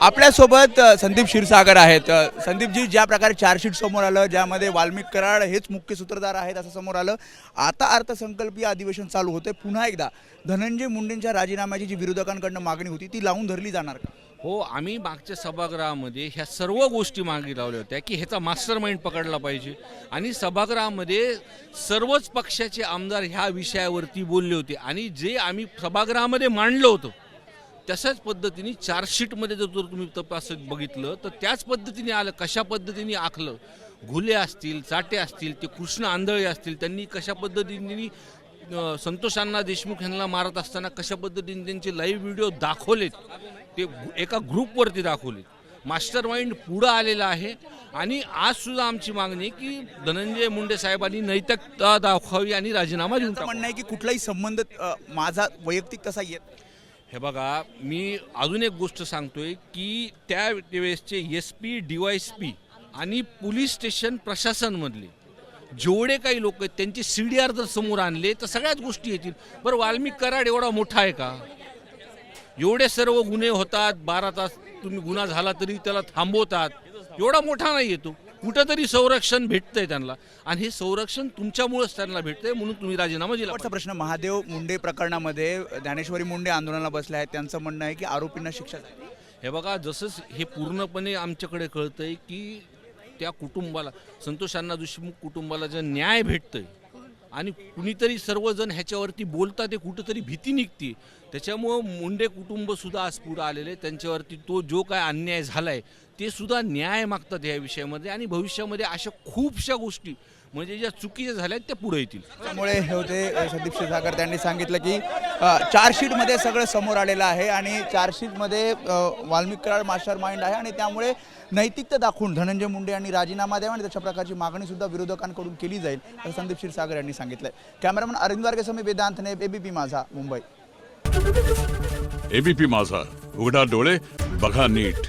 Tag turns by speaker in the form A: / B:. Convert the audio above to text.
A: आपल्यासोबत संदीप क्षीरसागर आहेत। संदीपजी, ज्या प्रकारे चार्जशीट समोर आलं, ज्यामध्ये वाल्मिक कराड हेच मुख्य सूत्रधार आहेत असं समोर आलं, आता अर्थसंकल्पीय अधिवेशन चालू होते। पुन्हा एकदा धनंजय मुंडेंच्या राजीनाम्याची जी विरोधकांकडून मागणी होती ती लावून धरली जाणार का?
B: हो, आम्ही मागच्या सभागृहामध्ये ह्या सर्व गोष्टी मागे लावल्या होत्या की ह्याचा मास्टर माइंड पकडला पाहिजे आणि सभागृहामध्ये सर्वच पक्षाचे आमदार ह्या विषयावरती बोलले होते आणि जे आम्ही सभागृहामध्ये मांडलं होतं तशाच पद्धतीने चार्जशीटमध्ये जर तुम्ही तपासत बघितलं तर त्याच पद्धतीने आलं। कशा पद्धतीने आखलं, घुले असतील, चाटे असतील, ते कृष्ण आंधळे असतील, त्यांनी कशा पद्धतीने संतोष अण्णा देशमुख यांना मारत असताना कशा पद्धतीने त्यांचे लाईव्ह व्हिडिओ दाखवलेत, ते एका ग्रुपवरती दाखवलेत। मास्टर माइंड पुढं आलेला आहे आणि आज सुद्धा आमची मागणी आहे की धनंजय मुंडे साहेबांनी नैतिकता दाखवावी आणि राजीनामा देऊन टाकावा।
A: म्हणणं आहे की कुठलाही संबंध माझा वैयक्तिक तसा येत।
B: हे बघा, मी अजून एक गोष्ट सांगतोय की त्या वेळेसचे SP, DYSP आणि पोलीस स्टेशन प्रशासनमधले जेवढे काही लोक आहेत त्यांचे CDR जर समोर आणले तर सगळ्याच गोष्टी येतील। बरं, वाल्मिक कराड एवढा मोठा आहे का? एवढे सर्व गुन्हे होतात, 12 तास तुम्ही गुन्हा झाला तरी त्याला थांबवतात, एवढा मोठा नाही येतो। कुठंतरी संरक्षण भेटतंय त्यांना आणि हे संरक्षण तुमच्यामुळेच त्यांना भेटतंय, म्हणून तुम्ही राजीनामा दिला।
A: शेवटचा प्रश्न, महादेव मुंडे प्रकरणामध्ये ज्ञानेश्वरी मुंडे आंदोलनाला बसले आहेत, त्यांचं म्हणणं आहे की आरोपींना शिक्षा झाली।
B: हे बघा, जसं हे पूर्णपणे आमच्याकडे कळतंय की त्या कुटुंबाला, संतोष अण्णा देशमुख कुटुंबाला जर न्याय भेटतंय आणि कुणीतरी सर्वजण ह्याच्यावरती बोलतात, ते कुठंतरी भीती निघते। त्याच्यामुळं मुंडे कुटुंबसुद्धा आज पुढं आलेले, त्यांच्यावरती तो जो काय अन्याय झाला आहे ते सुद्धा न्याय मागतात या विषयामध्ये आणि भविष्यामध्ये अशा खूपशा गोष्टी म्हणजे ज्या चुकीच्या झाल्या त्या पुढे येतील।
A: त्यामुळे हे होते संदीप क्षीरसागर, त्यांनी सांगितलं की चार्जशीटमध्ये सगळं समोर आलेलं आहे आणि चार्जशीटमध्ये वाल्मिक कराड मास्टर माइंड आहे आणि त्यामुळे नैतिकता दाखवून धनंजय मुंडे यांनी राजीनामा द्यावा आणि तशा प्रकारची मागणी सुद्धा विरोधकांकडून केली जाईल असं संदीप क्षीरसागर यांनी सांगितलंय। कॅमेरामन अरविंद वारगेसह वेदांत ने, ABP माझा, मुंबई।
C: ABP माझा, उघडा डोळे बघा नीट।